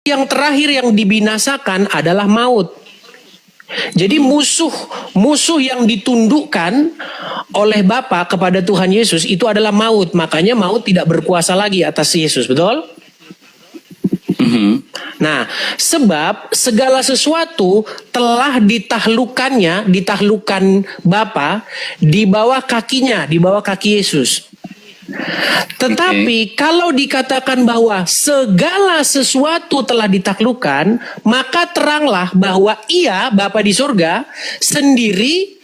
yang terakhir yang dibinasakan adalah maut. Jadi musuh yang ditundukkan oleh Bapa kepada Tuhan Yesus itu adalah maut. Makanya maut tidak berkuasa lagi atas Yesus, betul? Nah, sebab segala sesuatu telah ditaklukkan Bapa di bawah kakinya, di bawah kaki Yesus. Tetapi kalau dikatakan bahwa segala sesuatu telah ditaklukkan, maka teranglah bahwa Ia, Bapa di surga, sendiri,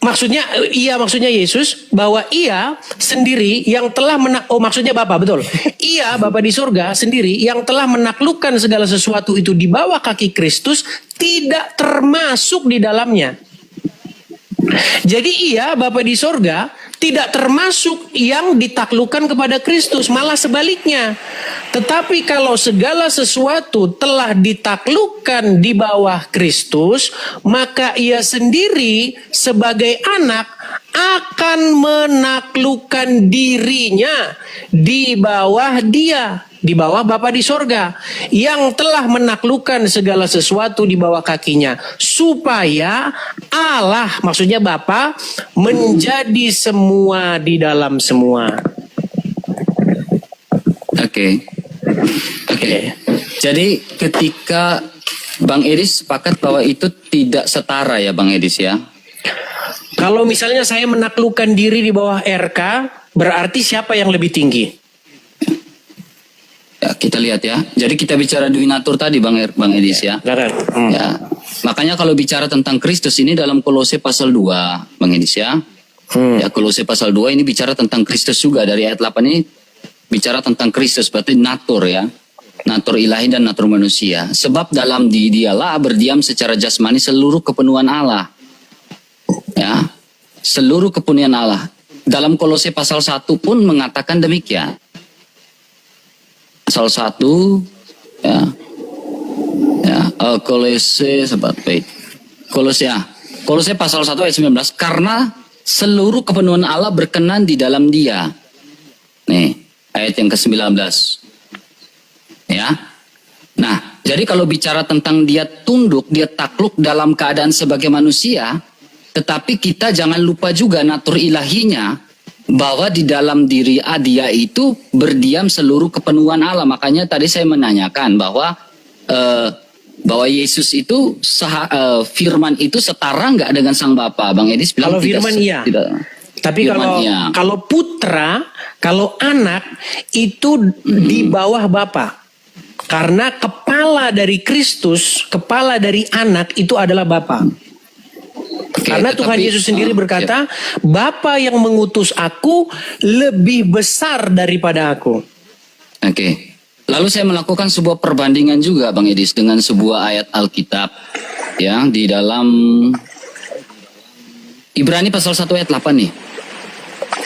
maksudnya Yesus, bahwa Ia sendiri yang telah maksudnya Bapa, betul. Ia, Bapa di surga sendiri yang telah menaklukkan segala sesuatu itu di bawah kaki Kristus, tidak termasuk di dalamnya. Jadi Ia, Bapa di surga, tidak termasuk yang ditaklukkan kepada Kristus, malah sebaliknya. Tetapi kalau segala sesuatu telah ditaklukkan di bawah Kristus, maka Ia sendiri sebagai anak akan menaklukkan dirinya di bawah Dia, di bawah Bapa di sorga, yang telah menaklukkan segala sesuatu di bawah kakinya, supaya Allah, maksudnya Bapa, menjadi semua di dalam semua. Oke. Jadi ketika Bang Edis sepakat bahwa itu tidak setara ya Bang Edis ya? Kalau misalnya saya menaklukkan diri di bawah RK, berarti siapa yang lebih tinggi? Ya, kita lihat ya. Jadi kita bicara duinatur tadi Bang Edis ya. Ya. Makanya kalau bicara tentang Kristus ini dalam Kolose pasal 2 Bang Edis ya. Ya, Kolose pasal 2 ini bicara tentang Kristus juga. Dari ayat 8 ini bicara tentang Kristus, berarti natur ya. Natur ilahi dan natur manusia. Sebab dalam dialah berdiam secara jasmani seluruh kepenuhan Allah. Ya, seluruh kepenuhan Allah. Dalam Kolose pasal 1 pun mengatakan demikian. Pasal 1 ya. Kolose Kolose pasal 1 ayat 19, karena seluruh kepenuhan Allah berkenan di dalam Dia. Nih, ayat yang ke-19. Ya. Nah, jadi kalau bicara tentang Dia tunduk, Dia takluk dalam keadaan sebagai manusia, tetapi kita jangan lupa juga natur ilahinya, bahwa di dalam diri Dia itu berdiam seluruh kepenuhan Allah. Makanya tadi saya menanyakan bahwa Yesus itu firman itu setara nggak dengan Sang Bapa? Bang Edis bilang kalau firman iya. Tapi kalau putra, kalau anak itu di bawah Bapa. Karena kepala dari Kristus, kepala dari anak itu adalah Bapa. Karena Tuhan Yesus sendiri berkata, Bapa yang mengutus aku lebih besar daripada aku. Oke. Lalu saya melakukan sebuah perbandingan juga Bang Edis dengan sebuah ayat Alkitab ya, di dalam Ibrani pasal 1 ayat 8 nih.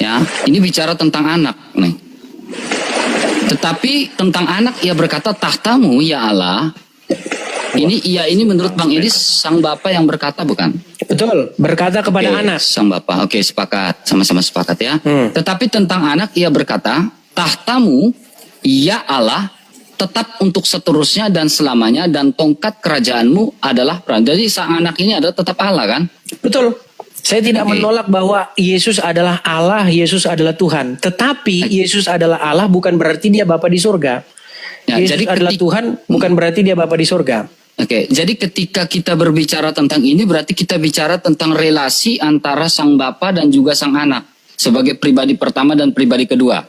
Ya, ini bicara tentang anak nih. Tetapi tentang anak Ia berkata, tahtamu ya Allah. Ini menurut Bang Edis Sang Bapa yang berkata bukan? Betul, berkata kepada anak. Sang Bapa. Oke, sepakat. Sama-sama sepakat ya. Tetapi tentang anak Ia berkata, tahtamu ya Allah tetap untuk seterusnya dan selamanya, dan tongkat kerajaanmu adalah perang. Jadi sang anak ini adalah tetap Allah kan? Betul. Saya tidak menolak bahwa Yesus adalah Allah, Yesus adalah Tuhan. Tetapi Yesus adalah Allah bukan berarti Dia Bapa di surga. Ya, Yesus adalah Tuhan bukan berarti Dia Bapa di surga. Oke, jadi ketika kita berbicara tentang ini berarti kita bicara tentang relasi antara Sang Bapa dan juga Sang Anak sebagai pribadi pertama dan pribadi kedua.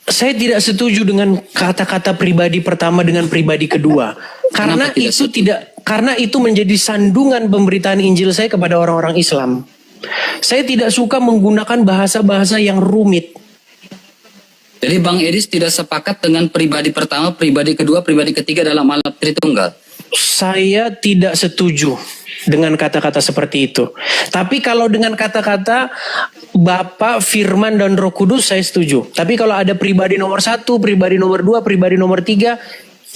Saya tidak setuju dengan kata-kata pribadi pertama dengan pribadi kedua. Karena itu menjadi sandungan pemberitaan Injil saya kepada orang-orang Islam. Saya tidak suka menggunakan bahasa-bahasa yang rumit. Jadi Bang Edis tidak sepakat dengan pribadi pertama, pribadi kedua, pribadi ketiga dalam alam Tritunggal. Saya tidak setuju dengan kata-kata seperti itu. Tapi kalau dengan kata-kata Bapa, Firman, dan Roh Kudus saya setuju. Tapi kalau ada pribadi nomor 1, pribadi nomor 2, pribadi nomor 3,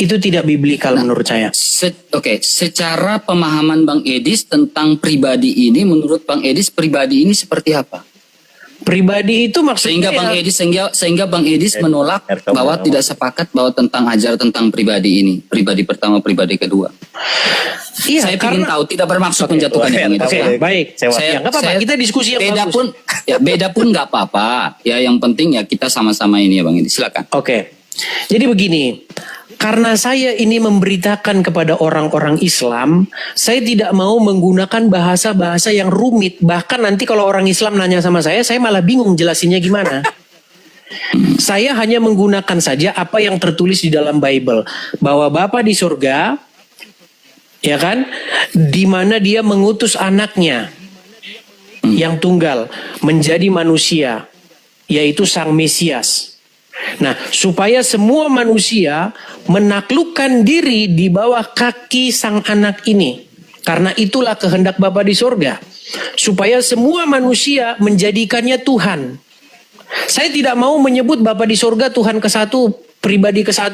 itu tidak biblikal menurut saya. Secara pemahaman Bang Edis tentang pribadi ini, menurut Bang Edis pribadi ini seperti apa? Pribadi itu maksudnya sehingga Bang Edis menolak bahwa tidak sepakat bahwa tentang ajar tentang pribadi ini, pribadi pertama, pribadi kedua. Iya, Saya ingin tahu, tidak bermaksud menjatuhkan Bang Edis. Baik. Nggak apa-apa, kita diskusi yang beda bagus. pun, beda pun nggak apa-apa. Ya yang penting ya kita sama-sama ini ya Bang Edis. Silakan. Oke. Jadi begini, karena saya ini memberitakan kepada orang-orang Islam, saya tidak mau menggunakan bahasa-bahasa yang rumit. Bahkan nanti kalau orang Islam nanya sama saya malah bingung jelasinnya gimana. Saya hanya menggunakan saja apa yang tertulis di dalam Bible. Bahwa Bapa di surga, ya kan, di mana dia mengutus anaknya yang tunggal menjadi manusia, yaitu Sang Mesias. Nah, supaya semua manusia menaklukkan diri di bawah kaki sang anak ini. Karena itulah kehendak Bapa di surga. Supaya semua manusia menjadikannya Tuhan. Saya tidak mau menyebut Bapa di surga Tuhan ke-1, pribadi ke-1,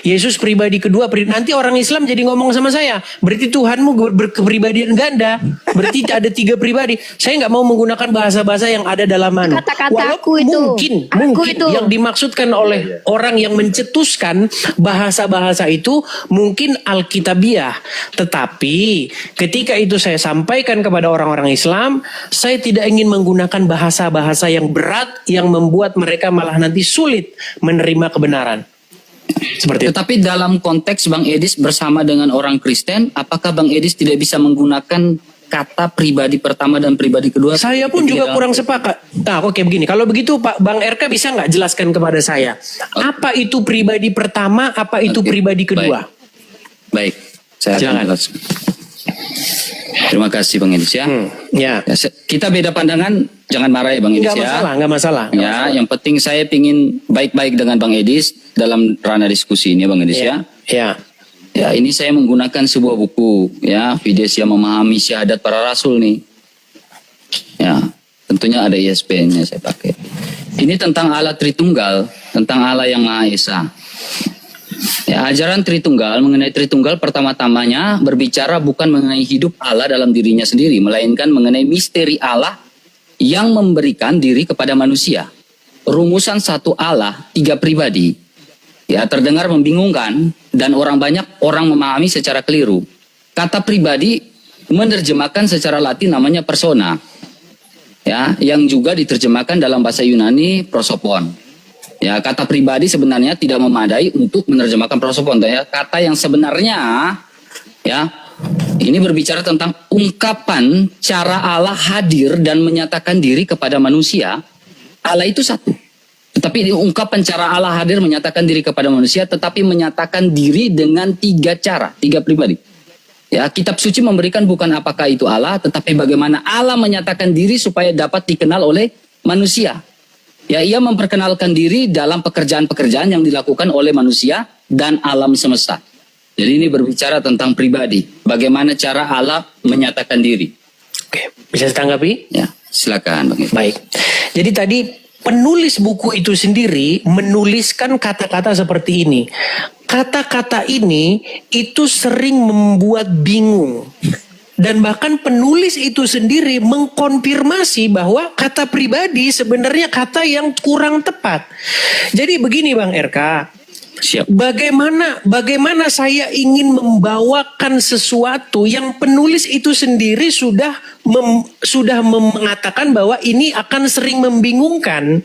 Yesus pribadi kedua. Nanti orang Islam jadi ngomong sama saya, berarti Tuhanmu berkepribadian ganda, berarti ada 3 pribadi. Saya nggak mau menggunakan bahasa-bahasa yang ada dalam mana. Kata-kata aku itu. Mungkin yang dimaksudkan oleh orang yang mencetuskan bahasa-bahasa itu mungkin Alkitabiah. Tetapi ketika itu saya sampaikan kepada orang-orang Islam, saya tidak ingin menggunakan bahasa-bahasa yang berat yang membuat mereka malah nanti sulit menerima kebenaran. Seperti itu. Tetapi dalam konteks Bang Edis bersama dengan orang Kristen, apakah Bang Edis tidak bisa menggunakan kata pribadi pertama dan pribadi kedua? Saya pun juga kurang sepakat. Nah, oke begini. Kalau begitu Pak Bang RK bisa nggak jelaskan kepada saya apa itu pribadi pertama, apa itu pribadi kedua? Baik. Saya akan jelaskan. Terima kasih Bang Edis ya. Ya. Kita beda pandangan, jangan marah ya Bang Edis ya. Nggak masalah. Ya, yang penting saya ingin baik-baik dengan Bang Edis dalam ranah diskusi ini Bang Edis ya. Ya. Ya, ini saya menggunakan sebuah buku ya, Fides yang memahami syahadat para rasul nih. Ya, tentunya ada ISBN-nya saya pakai. Ini tentang Allah Tritunggal, tentang Allah yang Maha Esa. Ya, ajaran Tritunggal mengenai Tritunggal pertama-tamanya berbicara bukan mengenai hidup Allah dalam dirinya sendiri, melainkan mengenai misteri Allah yang memberikan diri kepada manusia. Rumusan satu Allah, 3 pribadi. Ya, terdengar membingungkan dan banyak orang memahami secara keliru. Kata pribadi menerjemahkan secara Latin namanya persona. Ya, yang juga diterjemahkan dalam bahasa Yunani prosopon. Ya, kata pribadi sebenarnya tidak memadai untuk menerjemahkan prosopon. Ya, kata yang sebenarnya ya, ini berbicara tentang ungkapan cara Allah hadir dan menyatakan diri kepada manusia. Allah itu satu. Tetapi ungkapan cara Allah hadir menyatakan diri kepada manusia, tetapi menyatakan diri dengan 3 cara, 3 pribadi. Ya, kitab suci memberikan bukan apakah itu Allah, tetapi bagaimana Allah menyatakan diri supaya dapat dikenal oleh manusia. Ya, ia memperkenalkan diri dalam pekerjaan-pekerjaan yang dilakukan oleh manusia dan alam semesta. Jadi ini berbicara tentang pribadi. Bagaimana cara Allah menyatakan diri. Oke, bisa ditanggapi? Ya, silakan Bang. Baik. Jadi tadi penulis buku itu sendiri menuliskan kata-kata seperti ini. Kata-kata ini itu sering membuat bingung. Dan bahkan penulis itu sendiri mengkonfirmasi bahwa kata pribadi sebenarnya kata yang kurang tepat. Jadi begini Bang RK. Siap. Bagaimana saya ingin membawakan sesuatu yang penulis itu sendiri sudah mengatakan bahwa ini akan sering membingungkan.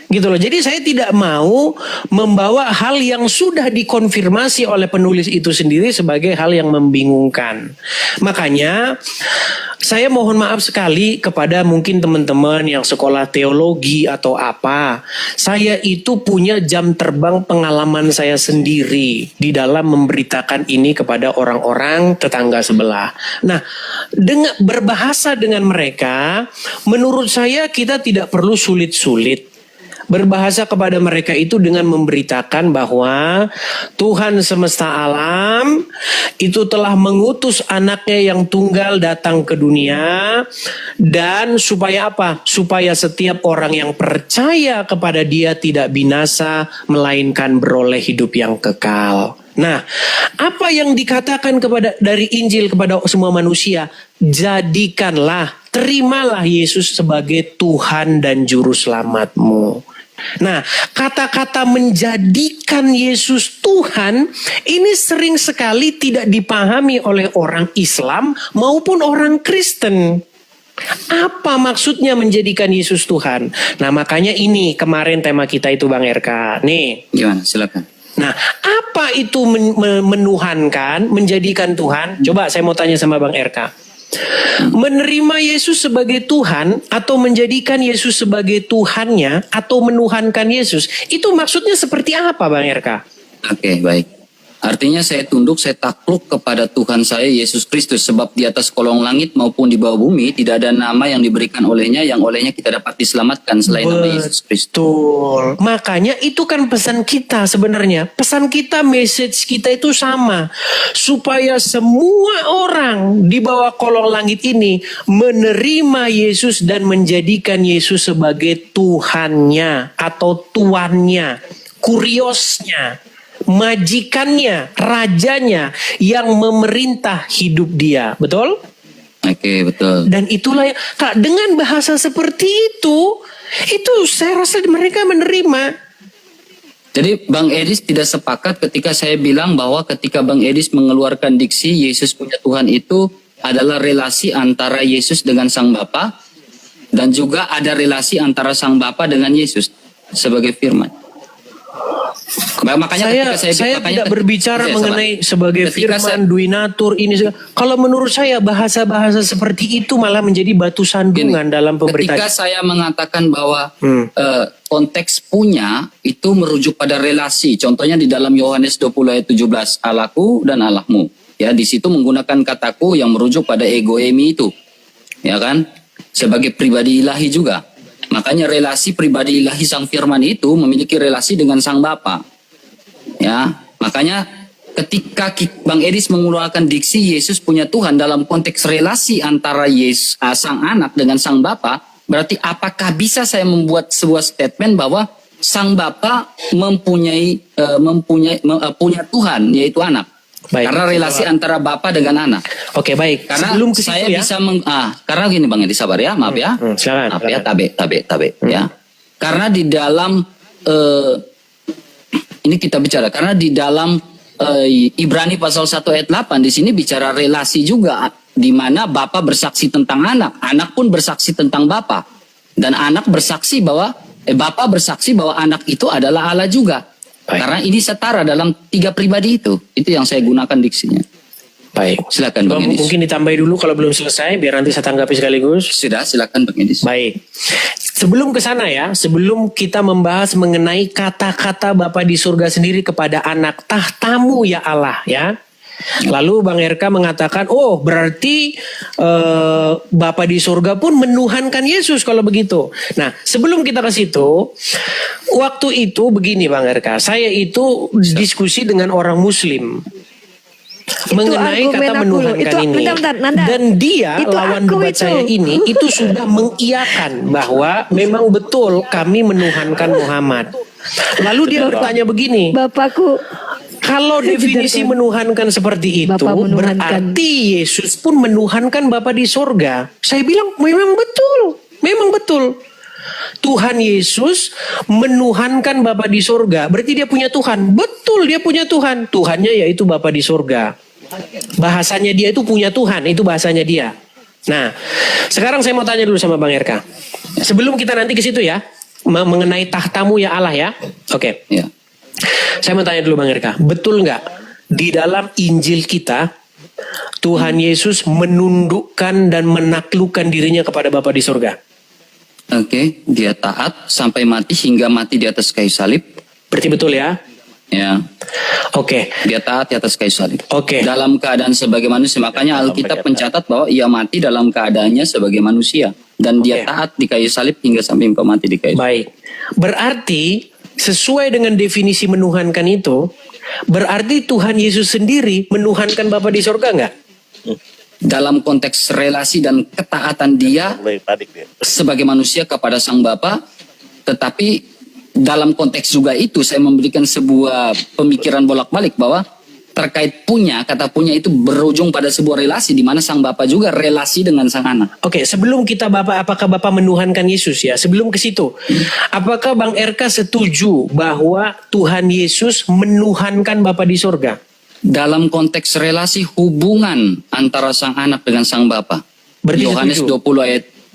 Gitu loh. Jadi saya tidak mau membawa hal yang sudah dikonfirmasi oleh penulis itu sendiri sebagai hal yang membingungkan. Makanya saya mohon maaf sekali kepada mungkin teman-teman yang sekolah teologi atau apa. Saya itu punya jam terbang pengalaman saya sendiri di dalam memberitakan ini kepada orang-orang tetangga sebelah. Nah, dengan berbahasa dengan mereka, menurut saya kita tidak perlu sulit-sulit. Berbahasa kepada mereka itu dengan memberitakan bahwa Tuhan semesta alam itu telah mengutus anaknya yang tunggal datang ke dunia. Dan supaya apa? Supaya setiap orang yang percaya kepada dia tidak binasa, melainkan beroleh hidup yang kekal. Nah, apa yang dikatakan dari Injil kepada semua manusia? Jadikanlah terimalah Yesus sebagai Tuhan dan Juru Selamatmu. Nah, kata-kata menjadikan Yesus Tuhan ini sering sekali tidak dipahami oleh orang Islam maupun orang Kristen. Apa maksudnya menjadikan Yesus Tuhan? Nah, makanya ini kemarin tema kita itu Bang RK. Nih. Gimana? Silakan. Nah, apa itu menuhankan, menjadikan Tuhan? Coba saya mau tanya sama Bang RK. Menerima Yesus sebagai Tuhan atau menjadikan Yesus sebagai Tuhannya atau menuhankan Yesus, itu maksudnya seperti apa Bang RK? Oke, baik. Artinya saya tunduk, saya takluk kepada Tuhan saya Yesus Kristus, sebab di atas kolong langit maupun di bawah bumi tidak ada nama yang diberikan olehnya yang olehnya kita dapat diselamatkan selain nama Yesus Kristus. Betul. Makanya itu kan pesan kita sebenarnya. Pesan kita, message kita itu sama. Supaya semua orang di bawah kolong langit ini menerima Yesus dan menjadikan Yesus sebagai Tuhannya atau tuannya, kuriosnya, majikannya, rajanya yang memerintah hidup dia. Betul? Oke, betul. Dan itulah Kak, dengan bahasa seperti itu saya rasa mereka menerima. Jadi Bang Edis tidak sepakat ketika saya bilang bahwa ketika Bang Edis mengeluarkan diksi Yesus punya Tuhan itu adalah relasi antara Yesus dengan Sang Bapa dan juga ada relasi antara Sang Bapa dengan Yesus sebagai firman. Makanya saya tidak berbicara mengenai sebagai firman, duinatur ini. Kalau menurut saya bahasa-bahasa seperti itu malah menjadi batu sandungan dalam pemberitaan. Ketika saya mengatakan bahwa konteks punya itu merujuk pada relasi. Contohnya di dalam Yohanes 20 ayat 17, Allahku dan Allahmu. Ya, di situ menggunakan kataku yang merujuk pada egoemi itu. Ya kan? Sebagai pribadi ilahi juga. Makanya relasi pribadi ilahi Sang Firman itu memiliki relasi dengan Sang Bapa. Ya, makanya ketika Bang Edis mengeluarkan diksi Yesus punya Tuhan dalam konteks relasi antara Yesus, Sang Anak dengan Sang Bapa, berarti apakah bisa saya membuat sebuah statement bahwa Sang Bapa punya Tuhan yaitu Anak? Baik. Karena relasi antara Bapa dengan Anak. Oke, baik. Karena sebelum saya ya, bisa karena gini Bang Edis, sabar ya, maaf ya. Silakan. Maaf ya, tabe ya. Karena di dalam ini kita bicara karena di dalam Ibrani pasal 1 ayat 8 di sini bicara relasi juga, di mana Bapa bersaksi tentang Anak, Anak pun bersaksi tentang Bapa, dan Anak bersaksi bahwa Bapa bersaksi bahwa Anak itu adalah Allah juga. Baik. Karena ini setara dalam tiga pribadi itu yang saya gunakan diksinya. Baik, silakan Bang Edis. Mungkin ditambahi dulu kalau belum selesai, biar nanti saya tanggapi sekaligus. Sudah, silakan Bang Edis. Baik. Sebelum ke sana ya, sebelum kita membahas mengenai kata-kata Bapa di surga sendiri kepada Anak, tahtamu ya Allah ya. Lalu Bang RK mengatakan, oh berarti Bapa di surga pun menuhankan Yesus kalau begitu. Nah, sebelum kita ke situ, waktu itu begini Bang RK, saya itu diskusi dengan orang Muslim mengenai kata menuhankan ini. Dan dia, lawan debat saya ini, itu sudah mengiyakan bahwa memang betul kami menuhankan Muhammad. Lalu dia bertanya begini, Bapakku, kalau definisi menuhankan seperti itu, berarti Yesus pun menuhankan Bapa di sorga. Saya bilang memang betul. Tuhan Yesus menuhankan Bapa di sorga. Berarti dia punya Tuhan. Betul, dia punya Tuhan. Tuhannya yaitu Bapa di sorga. Bahasanya dia itu punya Tuhan. Itu bahasanya dia. Nah, sekarang saya mau tanya dulu sama Bang RK. Sebelum kita nanti ke situ ya, mengenai tahtamu ya Allah ya. Oke. Ya. Saya mau tanya dulu Bang RK, betul nggak di dalam Injil kita Tuhan Yesus menundukkan dan menaklukkan dirinya kepada Bapa di surga? Oke, dia taat sampai mati hingga mati di atas kayu salib. Berarti betul ya? Ya. Oke. Dia taat di atas kayu salib. Oke. Dalam keadaan sebagai manusia, makanya Alkitab mencatat bahwa ia mati dalam keadaannya sebagai manusia dan dia taat di kayu salib hingga sampai mati di kayu salib. Baik. Berarti sesuai dengan definisi menuhankan itu, berarti Tuhan Yesus sendiri menuhankan Bapa di surga nggak? Dalam konteks relasi dan ketaatan dia sebagai manusia kepada Sang Bapa, tetapi dalam konteks juga itu saya memberikan sebuah pemikiran bolak-balik bahwa terkait punya, kata punya itu berujung pada sebuah relasi di mana sang Bapa juga relasi dengan sang anak. Oke, sebelum kita apakah Bapak menuhankan Yesus ya? Sebelum ke situ, apakah Bang RK setuju bahwa Tuhan Yesus menuhankan Bapa di surga? Dalam konteks relasi hubungan antara sang anak dengan sang Bapa. Berarti Yohanes setuju.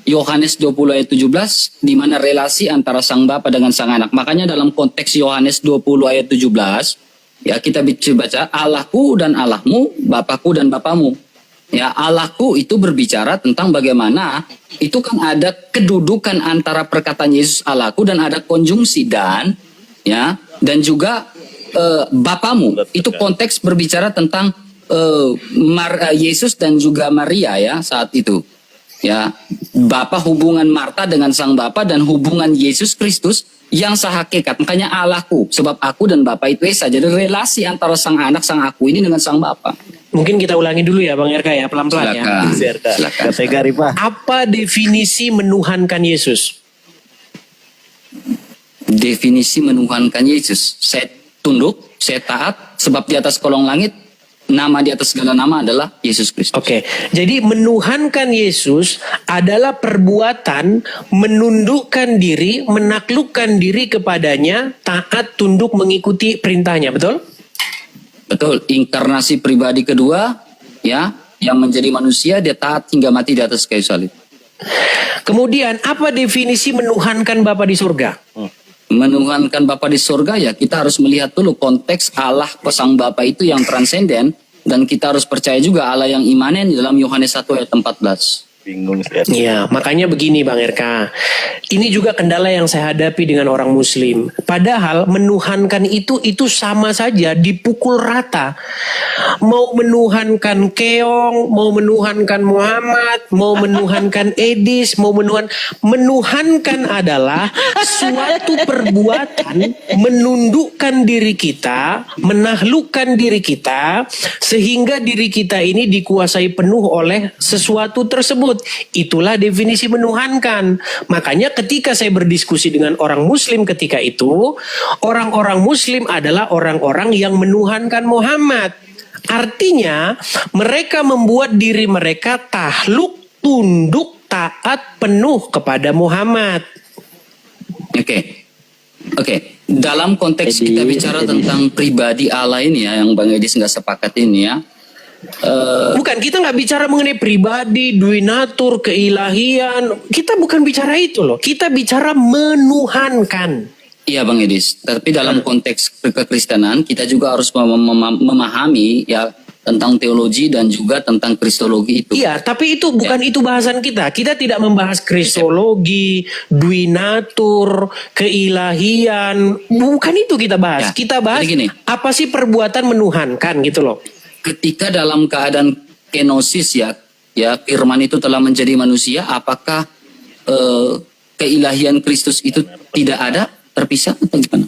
20 ayat 17 di mana relasi antara sang Bapa dengan sang anak. Makanya dalam konteks Yohanes 20 ayat 17 ya kita baca Allahku dan Allahmu, Bapakku dan Bapamu. Ya, Allahku itu berbicara tentang bagaimana itu kan ada kedudukan antara perkataan Yesus Allahku dan ada konjungsi dan juga Bapamu. Itu konteks berbicara tentang Yesus dan juga Maria ya saat itu. Ya, Bapa hubungan Marta dengan sang Bapa dan hubungan Yesus Kristus yang sehakikat. Makanya Allahku, sebab aku dan Bapa itu esa. Jadi relasi antara sang anak, sang aku ini dengan sang Bapa. Mungkin kita ulangi dulu ya Bang RK ya, pelan-pelan ya. Silakan. Apa definisi menuhankan Yesus? Definisi menuhankan Yesus. Saya tunduk, saya taat, sebab di atas kolong langit nama di atas segala nama adalah Yesus Kristus. Oke, jadi menuhankan Yesus adalah perbuatan menundukkan diri, menaklukkan diri kepadanya, taat, tunduk, mengikuti perintahnya, betul? Betul, inkarnasi pribadi kedua, ya, yang menjadi manusia, dia taat hingga mati di atas kayu salib. Kemudian, apa definisi menuhankan Bapa di surga? Menuhankan Bapa di surga ya kita harus melihat dulu konteks Allah pesang Bapa itu yang transenden dan kita harus percaya juga Allah yang imanen di dalam Yohanes 1 ayat 14. Bingung saya. Ya, makanya begini Bang RK. Ini juga kendala yang saya hadapi dengan orang muslim. Padahal menuhankan itu sama saja dipukul rata. Mau menuhankan Keong, mau menuhankan Muhammad, mau menuhankan Edis, menuhankan adalah suatu perbuatan menundukkan diri kita, menaklukkan diri kita sehingga diri kita ini dikuasai penuh oleh sesuatu tersebut. Itulah definisi menuhankan. Makanya ketika saya berdiskusi dengan orang muslim ketika itu, orang-orang muslim adalah orang-orang yang menuhankan Muhammad. Artinya mereka membuat diri mereka takluk, tunduk, taat penuh kepada Muhammad. Oke. Dalam konteks kita bicara tentang pribadi Allah ini ya, yang Bang Edis nggak sepakat ini ya. Bukan, kita nggak bicara mengenai pribadi, duinatur, keilahian. Kita bukan bicara itu loh. Kita bicara menuhankan. Iya Bang Edis, tapi dalam konteks kekristenan kita juga harus memahami ya tentang teologi dan juga tentang kristologi itu. Iya, tapi itu bukan itu bahasan kita. Kita tidak membahas kristologi, duinatur, keilahian. Bukan itu kita bahas. Ya, Kita bahas jadi gini. apa sih perbuatan menuhankan gitu loh. Ketika dalam keadaan kenosis ya firman itu telah menjadi manusia, apakah keilahian Kristus itu tidak ada, terpisah atau gimana?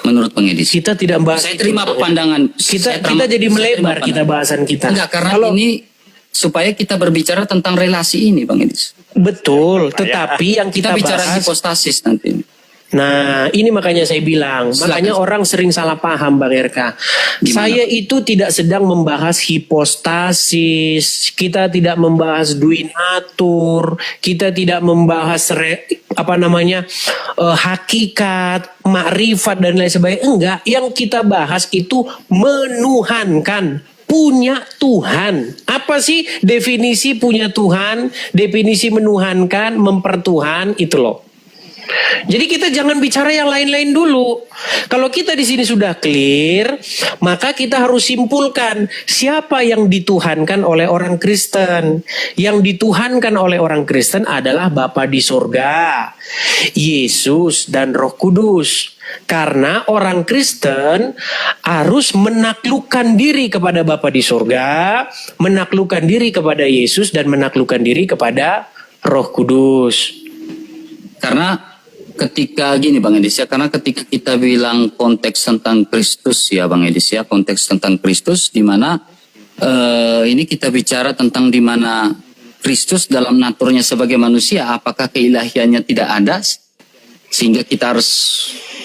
Menurut Bang Edis. Kita tidak bahas. Saya terima pandangan. Kita jadi melebar kita bahasan kita. Enggak, karena ini supaya kita berbicara tentang relasi ini Bang Edis. Betul, tetapi yang Kita kita bicara bahas. hipostasis nanti. Nah, ini makanya saya bilang, makanya orang sering salah paham Bang RK. Saya itu tidak sedang membahas hipostasis, kita tidak membahas duinatur, kita tidak membahas hakikat, makrifat dan lain sebagainya. Enggak, yang kita bahas itu menuhankan. Punya Tuhan. Apa sih definisi punya Tuhan? Definisi menuhankan, mempertuhan, itu loh. Jadi kita jangan bicara yang lain-lain dulu. Kalau kita di sini sudah clear, maka kita harus simpulkan siapa yang dituhankan oleh orang Kristen. Yang dituhankan oleh orang Kristen adalah Bapa di surga, Yesus dan Roh Kudus. Karena orang Kristen harus menaklukkan diri kepada Bapa di surga, menaklukkan diri kepada Yesus dan menaklukkan diri kepada Roh Kudus. Karena ketika gini Bang Edis ya, karena ketika kita bilang konteks tentang Kristus ya Bang Edis ya, konteks tentang Kristus di mana ini kita bicara tentang di mana Kristus dalam naturnya sebagai manusia, apakah keilahiannya tidak ada sehingga kita harus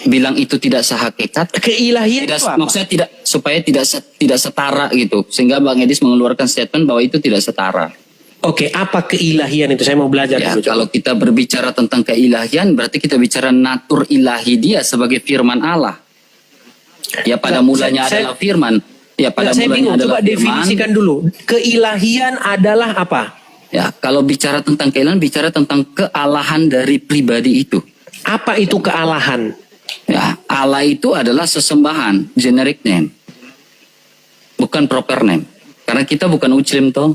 bilang itu tidak sehakikat. Keilahian Tidak, itu apa? maksudnya tidak, supaya tidak setara gitu. Sehingga Bang Edis mengeluarkan statement bahwa itu tidak setara. Oke, apa keilahian itu? Saya mau belajar Ya, dulu. kalau kita berbicara tentang keilahian, berarti kita bicara natur ilahi dia sebagai firman Allah. Ya, pada mulanya adalah firman. Ya, pada saya bingung, mulanya adalah coba firman. definisikan dulu. Keilahian adalah apa? Ya, kalau bicara tentang keilahian, bicara tentang kealahan dari pribadi itu. Apa itu kealahan? Ya, Allah itu adalah sesembahan, generic name. Bukan proper name. Karena kita bukan Muslim toh.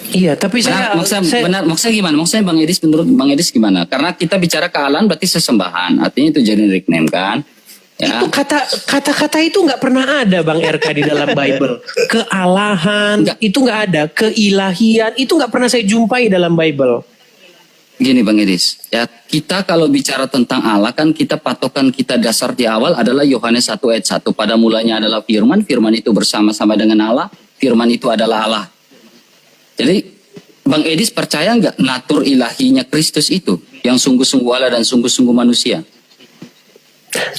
Iya, tapi Maksudnya gimana? Maksudnya Bang Edis, menurut Bang Edis gimana? Karena kita bicara kealahan berarti sesembahan. Artinya itu generic name kan? Ya. itu kata-kata itu nggak pernah ada Bang RK di dalam Bible. Kealahan itu nggak ada. Keilahian itu nggak pernah saya jumpai dalam Bible. Gini Bang Edis, ya kita kalau bicara tentang Allah kan kita patokan kita dasar di awal adalah Yohanes 1 ayat 1. Pada mulanya adalah firman, firman itu bersama-sama dengan Allah, firman itu adalah Allah. Jadi Bang Edis percaya nggak natur ilahinya Kristus itu yang sungguh-sungguh Allah dan sungguh-sungguh manusia?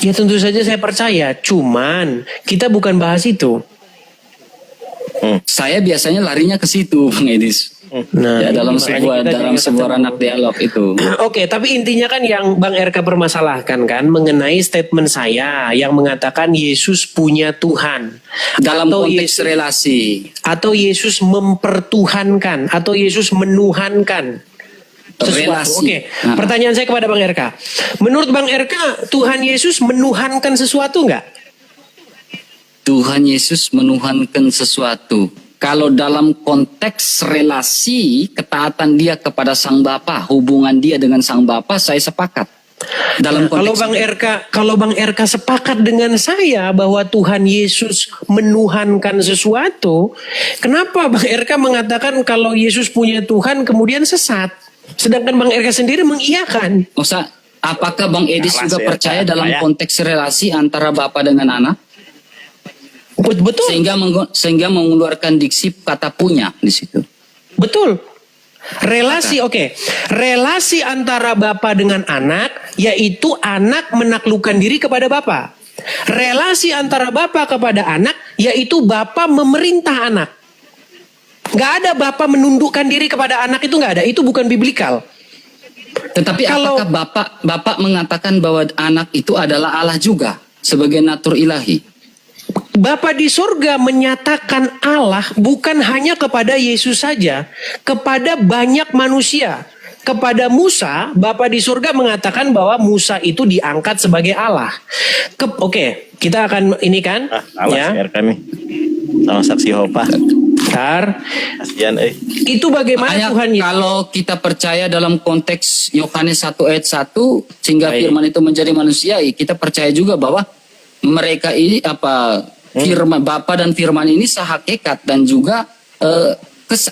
Ya tentu saja saya percaya, cuman kita bukan bahas itu. Saya biasanya larinya ke situ Bang Edis. Nah, ya, dalam makanya sebuah ranah dialog itu. Oke, tapi intinya kan yang Bang RK permasalahkan kan mengenai statement saya yang mengatakan Yesus punya Tuhan. Dalam atau konteks relasi. Atau Yesus mempertuhankan atau Yesus menuhankan sesuatu. Relasi. Oke, pertanyaan saya kepada Bang RK. Menurut Bang RK, Tuhan Yesus menuhankan sesuatu nggak? Tuhan Yesus menuhankan sesuatu. Kalau dalam konteks relasi, ketaatan dia kepada Sang Bapa, hubungan dia dengan Sang Bapa, saya sepakat. Dalam konteks kalau Bang RK sepakat dengan saya bahwa Tuhan Yesus menuhankan sesuatu, kenapa Bang RK mengatakan kalau Yesus punya Tuhan kemudian sesat? Sedangkan Bang RK sendiri mengiyakan. Maksudnya, apakah Bang Edis juga percaya dalam konteks relasi antara Bapa dengan anak? Betul. Sehingga mengeluarkan diksi kata punya di situ. Betul. Relasi, oke. Relasi antara bapa dengan anak, yaitu anak menaklukkan diri kepada bapa. Relasi antara bapa kepada anak, yaitu bapa memerintah anak. Gak ada bapa menundukkan diri kepada anak, itu gak ada. Itu bukan biblikal. Tetapi apakah Bapak mengatakan bahwa anak itu adalah Allah juga sebagai natur ilahi? Bapa di surga menyatakan Allah bukan hanya kepada Yesus saja, kepada banyak manusia. Kepada Musa, Bapa di surga mengatakan bahwa Musa itu diangkat sebagai Allah. Oke, kita akan ini kan? Awas RK nih, sama saksi Hopa. Bentar. Kasian, Itu bagaimana makanya Tuhan Yesus? Kalau kita percaya dalam konteks Yohanes 1 ayat 1, sehingga firman itu menjadi manusia, kita percaya juga bahwa mereka ini firman Bapa dan firman ini sehakikat dan juga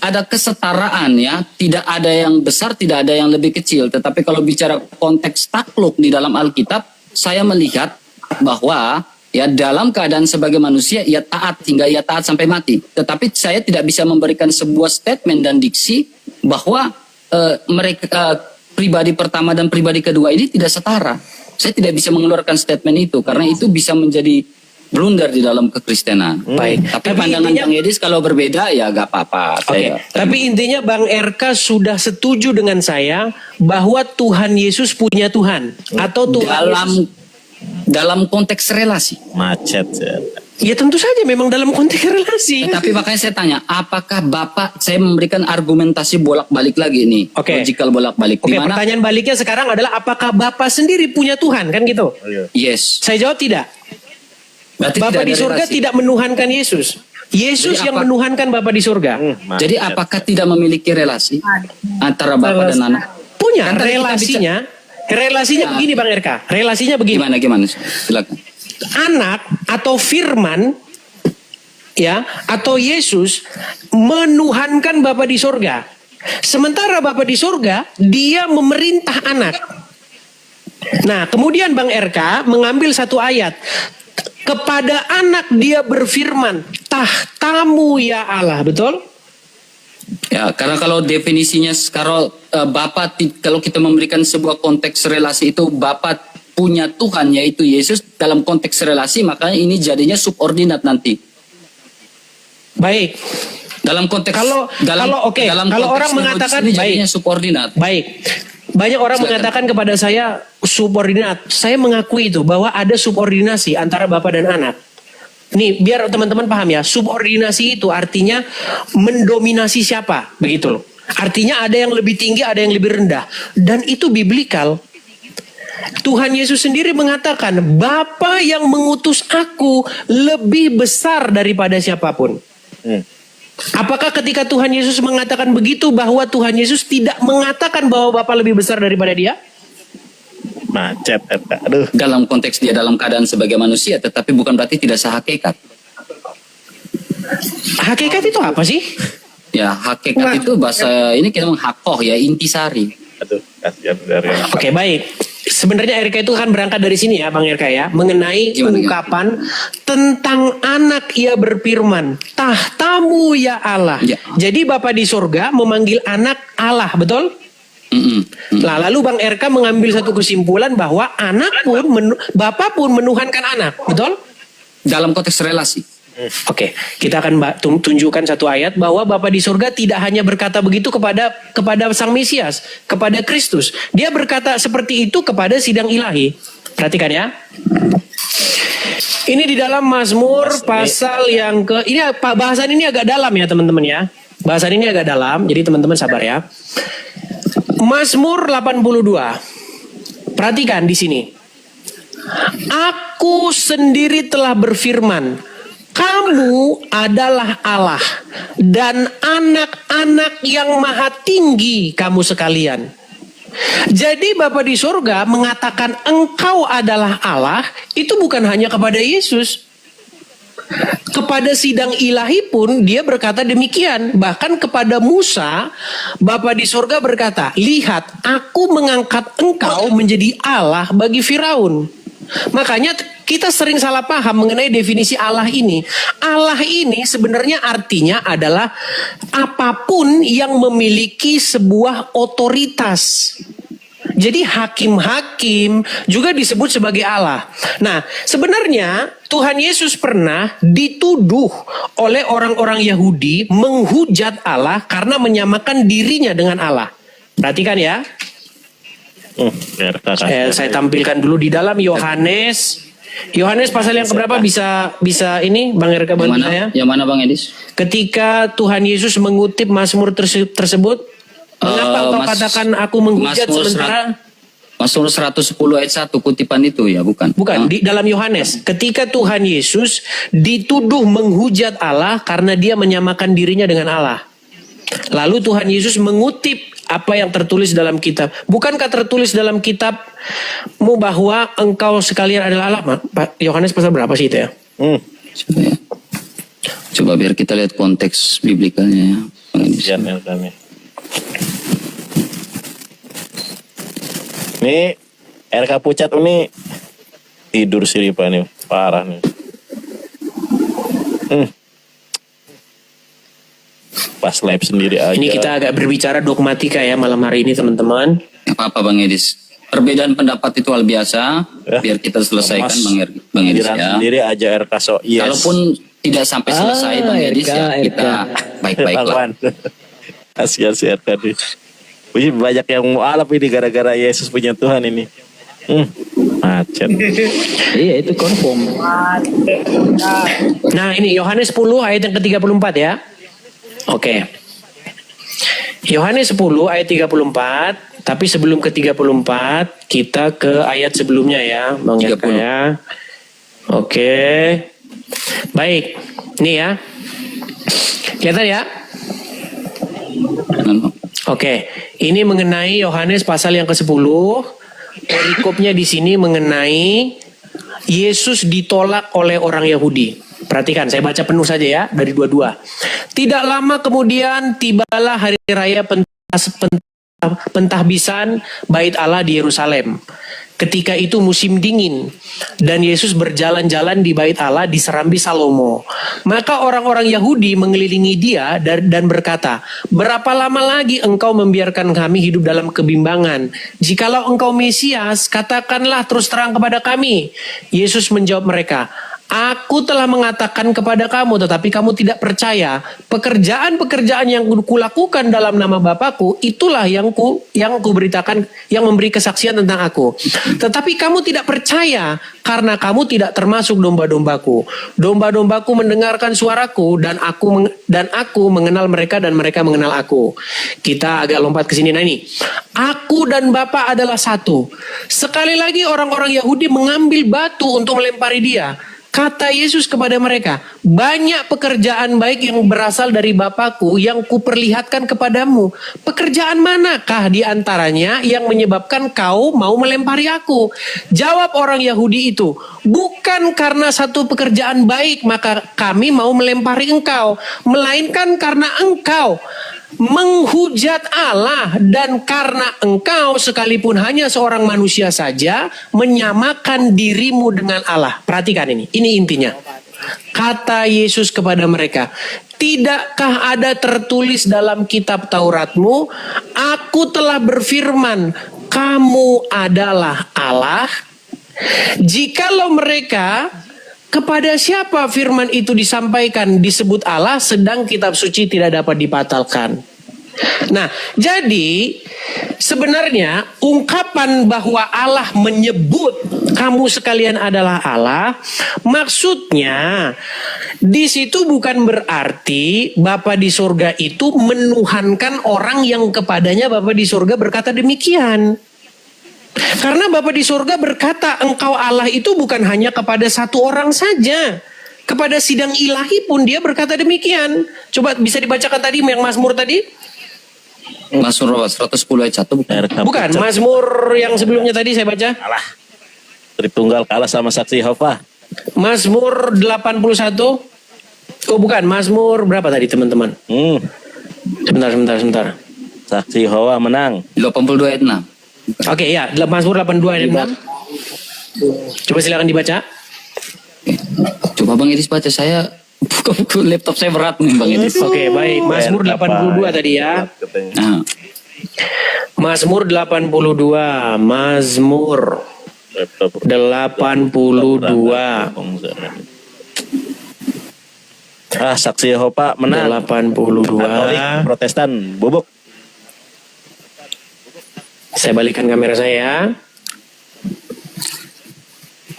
ada kesetaraan ya, tidak ada yang besar, tidak ada yang lebih kecil. Tetapi kalau bicara konteks takluk di dalam Alkitab, saya melihat bahwa ya dalam keadaan sebagai manusia ia taat hingga ia taat sampai mati. Tetapi saya tidak bisa memberikan sebuah statement dan diksi bahwa mereka pribadi pertama dan pribadi kedua ini tidak setara. Saya tidak bisa mengeluarkan statement itu karena itu bisa menjadi blunder di dalam kekristenan. Baik. Tapi pandangan Bang Edis kalau berbeda ya gak apa-apa. Oke. Tapi intinya Bang RK sudah setuju dengan saya bahwa Tuhan Yesus punya Tuhan atau Tuhan dalam konteks relasi. Macet. Ya tentu saja memang dalam konteks relasi. Tapi makanya saya tanya, apakah Bapak, saya memberikan argumentasi bolak-balik lagi nih. Logical bolak-balik. Oke, pertanyaan baliknya sekarang adalah apakah Bapak sendiri punya Tuhan kan gitu? Yes. Saya jawab tidak. Berarti Bapa di surga relasi. tidak menuhankan Yesus. Yesus yang menuhankan Bapa di surga. Jadi apakah tidak memiliki relasi antara Bapa dan anak? Punya Kan relasinya. Relasinya begini Bang RK. Relasinya begini. Gimana? Silakan. Anak atau firman ya atau Yesus menuhankan Bapa di surga. Sementara Bapa di surga dia memerintah anak. Nah, kemudian Bang RK mengambil satu ayat. Kepada anak dia berfirman, tahtamu ya Allah, betul? Ya, karena kalau definisinya kalau Bapak, kalau kita memberikan sebuah konteks relasi itu Bapak punya Tuhan yaitu Yesus dalam konteks relasi, makanya ini jadinya subordinat nanti. Baik. Dalam konteks Kalau orang mengatakan ini baik, jadinya subordinat. baik. Banyak orang Silakan. mengatakan kepada saya subordinat. Saya mengakui itu bahwa ada subordinasi antara bapak dan anak. Nih, biar teman-teman paham ya, subordinasi itu artinya mendominasi siapa, begitu loh. Artinya ada yang lebih tinggi, ada yang lebih rendah. Dan itu biblikal. Tuhan Yesus sendiri mengatakan, Bapa yang mengutus aku lebih besar daripada siapapun. Apakah ketika Tuhan Yesus mengatakan begitu, bahwa Tuhan Yesus tidak mengatakan bahwa Bapa lebih besar daripada dia? Macet. Aduh. Dalam konteks dia dalam keadaan sebagai manusia, tetapi bukan berarti tidak sehakikat. Hakikat itu apa sih? Ya, hakikat itu bahasa ini kita menghakoh ya, intisari. Aduh, kasihan dari. Oke, baik. Sebenarnya RK itu kan berangkat dari sini ya Bang RK ya. Mengenai Gimana? ungkapan tentang anak ia berfirman, tahtamu ya Allah. Ya. Jadi Bapa di surga memanggil anak Allah, betul? Nah, lalu Bang RK mengambil satu kesimpulan bahwa anak pun, Bapa pun menuhankan anak, betul? Dalam konteks relasi. Oke, kita akan tunjukkan satu ayat bahwa Bapa di surga tidak hanya berkata begitu kepada Sang Mesias, kepada Kristus. Dia berkata seperti itu kepada sidang ilahi. Perhatikan ya. Ini di dalam Mazmur pasal yang ini bahasan ini agak dalam ya teman-teman ya. Bahasan ini agak dalam, jadi teman-teman sabar ya. Mazmur 82. Perhatikan di sini. Aku sendiri telah berfirman, kamu adalah Allah dan anak-anak yang maha tinggi kamu sekalian. Jadi Bapa di surga mengatakan engkau adalah Allah, itu bukan hanya kepada Yesus. Kepada sidang ilahi pun dia berkata demikian. Bahkan kepada Musa, Bapa di surga berkata, lihat aku mengangkat engkau menjadi Allah bagi Firaun. Makanya kita sering salah paham mengenai definisi Allah ini. Allah ini sebenarnya artinya adalah apapun yang memiliki sebuah otoritas. Jadi hakim-hakim juga disebut sebagai Allah. Nah, sebenarnya Tuhan Yesus pernah dituduh oleh orang-orang Yahudi menghujat Allah karena menyamakan dirinya dengan Allah. Perhatikan ya. Saya tampilkan dulu di dalam Yohanes pasal yang keberapa bisa ini Bang Erka bantu saya? Yang mana Bang Edis? Ketika Tuhan Yesus mengutip Mazmur tersebut, mengapa kau katakan aku menghujat sementara? Mazmur 110 ayat 1 kutipan itu ya, bukan? Bukan, di dalam Yohanes. Ketika Tuhan Yesus dituduh menghujat Allah karena dia menyamakan dirinya dengan Allah. Lalu Tuhan Yesus mengutip apa yang tertulis dalam kitab. Bukankah tertulis dalam kitabmu bahwa engkau sekalian adalah Allah? Pak Yohanes pasal berapa sih itu ya? Coba biar kita lihat konteks biblikalnya ya. Ini RK Pucat ini tidur sih Pak nih, parah nih. Pas live sendiri aja. Ini kita agak berbicara dogmatika ya malam hari ini teman-teman. Apa Bang Edis? Perbedaan pendapat itu hal biasa. Ya. Biar kita selesaikan Bang Edis ya. Sendiri aja RK so yes. Kalaupun tidak sampai selesai Bang Edis ya kita baik-baik lah. Kasihan si RK nih. Wih, banyak yang mau alap ini gara-gara Yesus punya Tuhan ini. Macet. Iya itu confirm. Nah ini Yohanes 10 ayat yang ke-34 ya. Oke. Yohanes 10 ayat 34. Tapi sebelum ke 34 kita ke ayat sebelumnya ya Bang Eka ya. Oke. Baik. Ini ya. Kelihatan ya. Oke, ini mengenai Yohanes pasal yang ke-10. Perikopnya di sini mengenai Yesus ditolak oleh orang Yahudi. Perhatikan, saya baca penuh saja ya dari 22. Tidak lama kemudian tibalah hari raya pentahbisan Bait Allah di Yerusalem. Ketika itu musim dingin dan Yesus berjalan-jalan di bait Allah di serambi Salomo. Maka orang-orang Yahudi mengelilingi dia dan berkata, "Berapa lama lagi engkau membiarkan kami hidup dalam kebimbangan? Jikalau engkau Mesias, katakanlah terus terang kepada kami." Yesus menjawab mereka, "Aku telah mengatakan kepada kamu, tetapi kamu tidak percaya. Pekerjaan-pekerjaan yang kulakukan dalam nama Bapakku, itulah yang kuberitakan, yang memberi kesaksian tentang aku. Tetapi kamu tidak percaya, karena kamu tidak termasuk domba-dombaku. Domba-dombaku mendengarkan suaraku, dan aku mengenal mereka, dan mereka mengenal aku." Kita agak lompat ke sini. Nah ini, aku dan Bapa adalah satu. Sekali lagi orang-orang Yahudi mengambil batu untuk melempari dia. Kata Yesus kepada mereka, "Banyak pekerjaan baik yang berasal dari Bapakku yang kuperlihatkan kepadamu. Pekerjaan manakah di antaranya yang menyebabkan kau mau melempari aku?" Jawab orang Yahudi itu, "Bukan karena satu pekerjaan baik maka kami mau melempari engkau, melainkan karena engkau menghujat Allah, dan karena engkau sekalipun hanya seorang manusia saja menyamakan dirimu dengan Allah." Perhatikan ini intinya. Kata Yesus kepada mereka, "Tidakkah ada tertulis dalam kitab Tauratmu, aku telah berfirman, kamu adalah Allah?" Jikalau mereka, kepada siapa firman itu disampaikan, disebut Allah, sedang kitab suci tidak dapat dibatalkan. Nah, jadi sebenarnya ungkapan bahwa Allah menyebut kamu sekalian adalah Allah, maksudnya di situ bukan berarti Bapa di surga itu menuhankan orang yang kepadanya Bapa di surga berkata demikian. Karena Bapa di surga berkata engkau Allah itu bukan hanya kepada satu orang saja. Kepada sidang ilahi pun dia berkata demikian. Coba bisa dibacakan tadi yang Mazmur tadi? Mazmur 110 ayat 1 bukan? Bukan, Mazmur yang sebelumnya tadi saya baca. Kalah. Tritunggal kalah sama saksi Yehova. Mazmur 81. Oh bukan, Mazmur berapa tadi teman-teman? Sebentar. Saksi Yehova menang. 82 ayat 6. Oke ya, Mazmur 82 ayat 6. Coba silakan dibaca. Coba Bang Edis baca, saya buka laptop saya berat nih Bang Edis. Oke, baik. Mazmur 82 tadi ya. Nah, Mazmur 82. Mazmur 82. Saksi Yehova menang. 82. Katolik, Protestan bobok. Saya balikan kamera saya.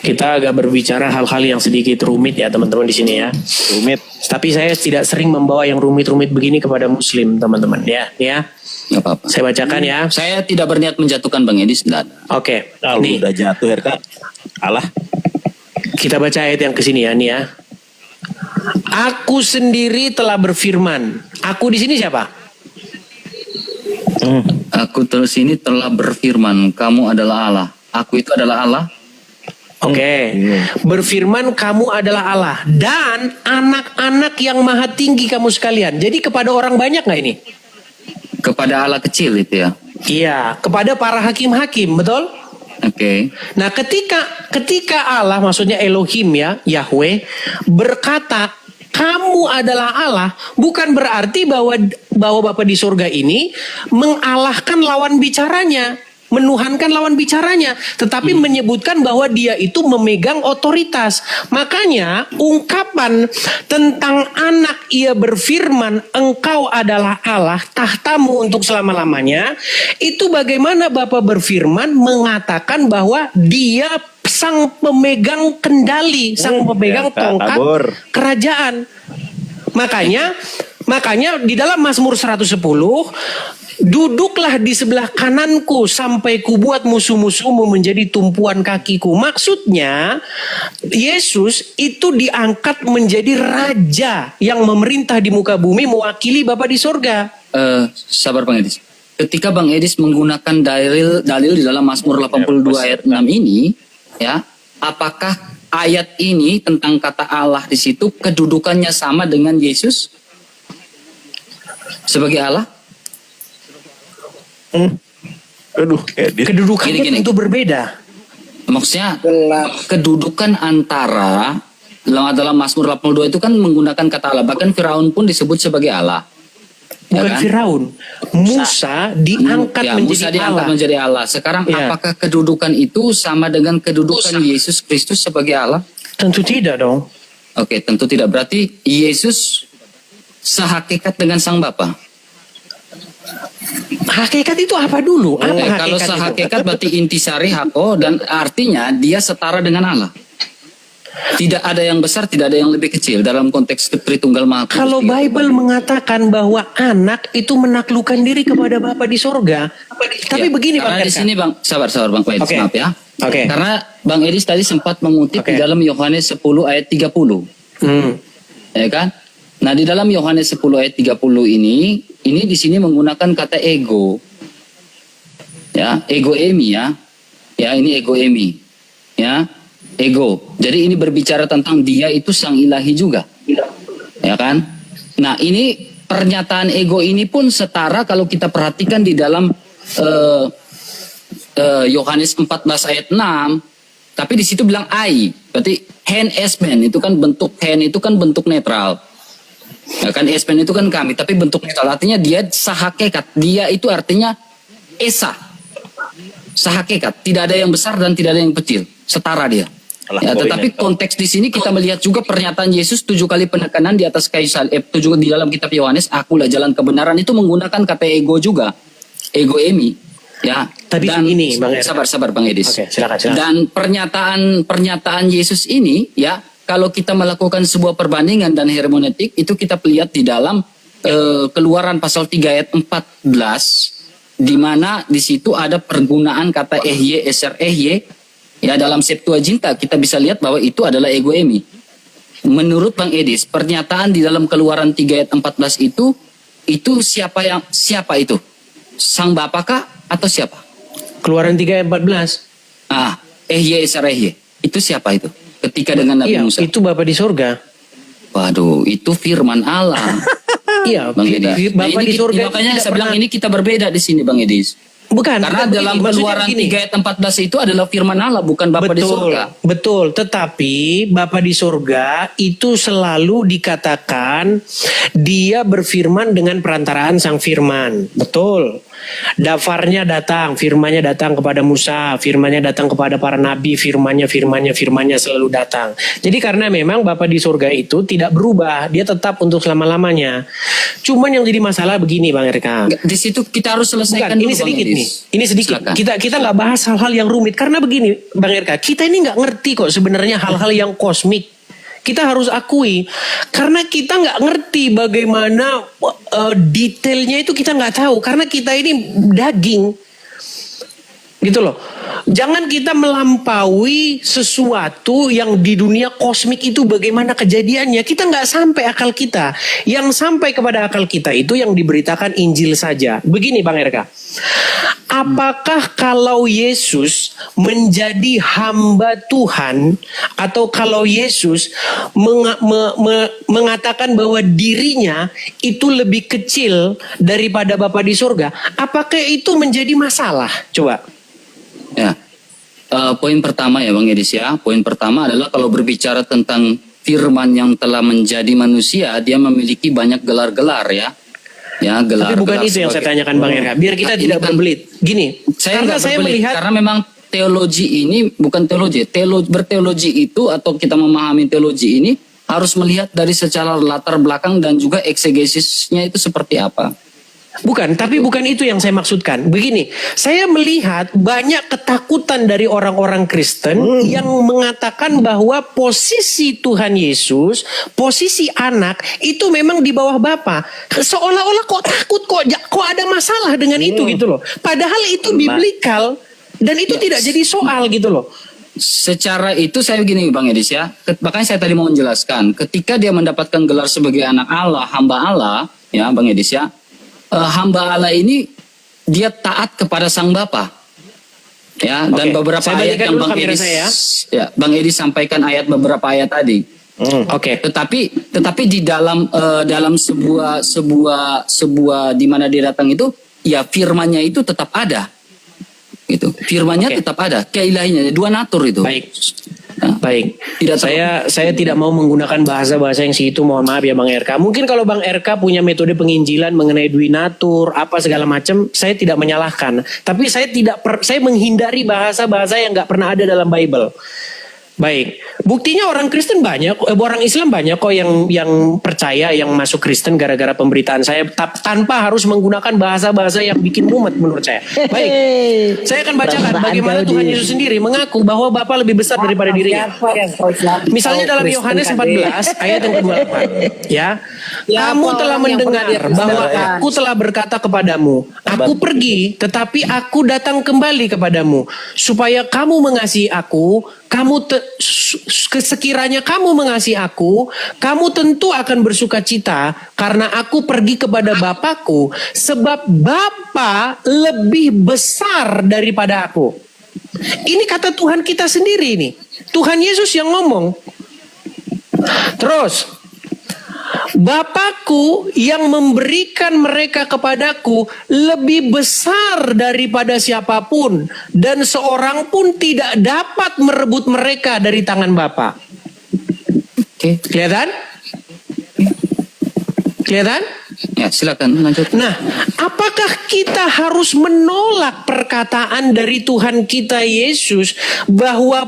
Kita agak berbicara hal-hal yang sedikit rumit ya teman-teman di sini ya. Rumit. Tapi saya tidak sering membawa yang rumit-rumit begini kepada Muslim teman-teman ya. nggak apa-apa. Saya bacakan ya. Saya tidak berniat menjatuhkan Bang Edis. Oke. Kalau Nih, udah jatuh RK, kalah. kita baca ayat yang kesini ya nih ya. Aku sendiri telah berfirman. Aku di sini siapa? Aku terus ini telah berfirman, kamu adalah Allah. Aku itu adalah Allah. Oke. Berfirman kamu adalah Allah dan anak-anak yang maha tinggi kamu sekalian. Jadi kepada orang banyak nggak ini? Kepada Allah kecil itu ya. Iya, kepada para hakim-hakim, betul? Oke. Nah, ketika Allah, maksudnya Elohim ya, Yahweh, berkata kamu adalah Allah, bukan berarti bahwa Bapa di surga ini mengalahkan lawan bicaranya, menuhankan lawan bicaranya, tetapi menyebutkan bahwa dia itu memegang otoritas. Makanya ungkapan tentang anak ia berfirman, engkau adalah Allah, tahtamu untuk selama-lamanya, itu bagaimana Bapa berfirman mengatakan bahwa dia sang pemegang kendali, sang pemegang tongkat kerajaan. Makanya di dalam Mazmur 110, duduklah di sebelah kananku sampai kubuat musuh-musuhmu menjadi tumpuan kakiku. Maksudnya Yesus itu diangkat menjadi raja yang memerintah di muka bumi, mewakili Bapa di surga. Sabar Bang Edis. Ketika Bang Edis menggunakan dalil di dalam Mazmur 82 ayat 6 ini, ya, apakah ayat ini tentang kata Allah di situ kedudukannya sama dengan Yesus sebagai Allah? Kedudukannya Gini. tentu berbeda. Maksudnya kedudukan antara dalam Mazmur 82 itu kan menggunakan kata Allah. Bahkan Firaun pun disebut sebagai Allah. Bukan kan? Firaun, Musa diangkat Ya, menjadi Musa diangkat Allah. menjadi Allah. Sekarang Ya. apakah kedudukan itu sama dengan kedudukan Yesus Kristus sebagai Allah? Tentu tidak dong. Oke, tentu tidak. Berarti Yesus sehakikat dengan Sang Bapa. Hakikat itu apa dulu? Apa hakikat Kalau itu? sehakikat berarti intisari hako, dan artinya dia setara dengan Allah. Tidak ada yang besar, tidak ada yang lebih kecil dalam konteks Tritunggal Maha Kudus. Kalau Bible mengatakan bahwa anak itu menaklukkan diri kepada Bapa di sorga, tapi Ya, begini Bang karena di Erka. sini Bang, sabar Bang Edis, Oke. maaf ya. Oke. Karena Bang Edis tadi sempat mengutip Oke. di dalam Yohanes 10 ayat 30. Ya kan? Nah, di dalam Yohanes 10 ayat 30 ini di sini menggunakan kata ego. Ya, egoemi ya. Ya, ini egoemi. Ya, ego. Jadi ini berbicara tentang dia itu sang ilahi juga. Ya kan? Nah, ini pernyataan ego ini pun setara kalau kita perhatikan di dalam Yohanes 14 ayat 6. Tapi di situ bilang I. Berarti hen esmen itu kan bentuk hen itu kan bentuk netral. Ya kan, esmen itu kan kami, tapi bentuk netral artinya dia sahakekat. Dia itu artinya esa. Sahakekat, tidak ada yang besar dan tidak ada yang kecil, setara dia. Ya, tetapi konteks di sini kita melihat juga pernyataan Yesus 7 kali penekanan di atas kayu salib, 7 di dalam kitab Yohanes, akulah jalan kebenaran, itu menggunakan kata ego juga. Egoemi. Ya. Tapi Dan ini Bang Erka. sabar Bang Edis. Oke, silakan. Dan pernyataan Yesus ini ya, kalau kita melakukan sebuah perbandingan dan hermeneutik itu kita lihat di dalam Keluaran pasal 3 ayat 14, di mana di situ ada pergunaan kata ehye eser ehye. Ya, dalam Septuaginta kita bisa lihat bahwa itu adalah egoemi. Menurut Bang Edis, pernyataan di dalam Keluaran 3 ayat 14 itu siapa itu? Sang Bapa kah atau siapa? Keluaran 3 ayat 14. Ehye eser ehye. Itu siapa itu? Ketika dengan Nabi Iya, Musa. itu Bapa di sorga. Waduh, itu firman Allah. Iya, Bang Edis. Nah, Bapa di sorga. makanya tidak saya bilang pernah- ini kita berbeda di sini Bang Edis. Bukan, Karena bukan dalam begini. Maksudnya Keluaran begini. 3 ayat 14 itu adalah firman Allah, bukan Bapa di surga. Betul, tetapi Bapa di sorga itu selalu dikatakan dia berfirman dengan perantaraan sang firman. Betul. Dafarnya datang, firmannya datang kepada Musa, firmannya datang kepada para nabi, firmannya selalu datang. Jadi karena memang Bapa di sorga itu tidak berubah, dia tetap untuk selama-lamanya. Cuman yang jadi masalah begini Bang Erka. Di situ kita harus selesaikan Bukan, dulu ini Bang sedikit Edis. nih. Ini sedikit. Silakan. Kita nggak bahas hal-hal yang rumit karena begini, Bang Erka. Kita ini nggak ngerti kok sebenarnya hal-hal yang kosmik. Kita harus akui karena kita nggak ngerti bagaimana detailnya itu kita nggak tahu karena kita ini daging. Gitu loh. Jangan kita melampaui sesuatu yang di dunia kosmik itu bagaimana kejadiannya. Kita nggak sampai akal kita. Yang sampai kepada akal kita itu yang diberitakan Injil saja. Begini Bang Erka. Apakah kalau Yesus menjadi hamba Tuhan atau kalau Yesus mengatakan bahwa dirinya itu lebih kecil daripada Bapa di surga, apakah itu menjadi masalah? Coba. Ya. Poin pertama ya Bang Edis ya. Poin pertama adalah kalau berbicara tentang firman yang telah menjadi manusia, dia memiliki banyak gelar-gelar ya. Ya, gelar. Tapi bukan itu yang saya tanyakan Bang Erka. Biar kita tidak berbelit. Gini, karena saya melihat karena memang teologi ini bukan teologi. Berteologi itu atau kita memahami teologi ini harus melihat dari secara latar belakang dan juga eksegesisnya itu seperti apa. Bukan, tapi bukan itu yang saya maksudkan. Begini, saya melihat banyak ketakutan dari orang-orang Kristen yang mengatakan bahwa posisi Tuhan Yesus, posisi anak itu memang di bawah Bapa. Seolah-olah kok takut, kok ada masalah dengan itu gitu loh. Padahal itu biblikal dan itu tidak jadi soal gitu loh. Secara itu saya begini Bang Edis ya. Makanya saya tadi mau menjelaskan, ketika dia mendapatkan gelar sebagai anak Allah, hamba Allah, ya Bang Edis ya. Hamba Allah ini dia taat kepada Sang Bapa. Ya, dan beberapa ayat yang Bang Edis sampaikan beberapa ayat tadi. Oke. Tetapi di dalam sebuah di mana dia datang itu ya firmannya itu tetap ada. Gitu. Firman-Nya Oke. tetap ada, keilahiannya, dua natur itu. Baik. Ya. Baik, Tidak saya tidak mau menggunakan bahasa-bahasa yang situ, mohon maaf ya Bang RK. Mungkin kalau Bang RK punya metode penginjilan mengenai duinatur, apa segala macam, saya tidak menyalahkan. Tapi saya menghindari bahasa-bahasa yang nggak pernah ada dalam Bible. Baik, buktinya orang Kristen banyak, orang Islam banyak kok yang percaya, yang masuk Kristen gara-gara pemberitaan saya tanpa harus menggunakan bahasa-bahasa yang bikin mumet menurut saya. Baik, saya akan bacakan bagaimana Tuhan Yesus sendiri mengaku bahwa Bapa lebih besar daripada dirinya. Misalnya dalam Yohanes 14 ayat yang ke-28, ya. Kamu telah mendengar bahwa aku telah berkata kepadamu, aku pergi, tetapi aku datang kembali kepadamu, supaya kamu mengasihi aku. Sekiranya kamu mengasihi aku, kamu tentu akan bersuka cita karena aku pergi kepada Bapakku, sebab Bapa lebih besar daripada aku. Ini kata Tuhan kita sendiri nih. Tuhan Yesus yang ngomong. Terus, Bapakku yang memberikan mereka kepadaku lebih besar daripada siapapun, dan seorang pun tidak dapat merebut mereka dari tangan Bapa. Oke. Kelihatan? Kelihatan? Ya, silakan lanjut. Nah, apakah kita harus menolak perkataan dari Tuhan kita Yesus bahwa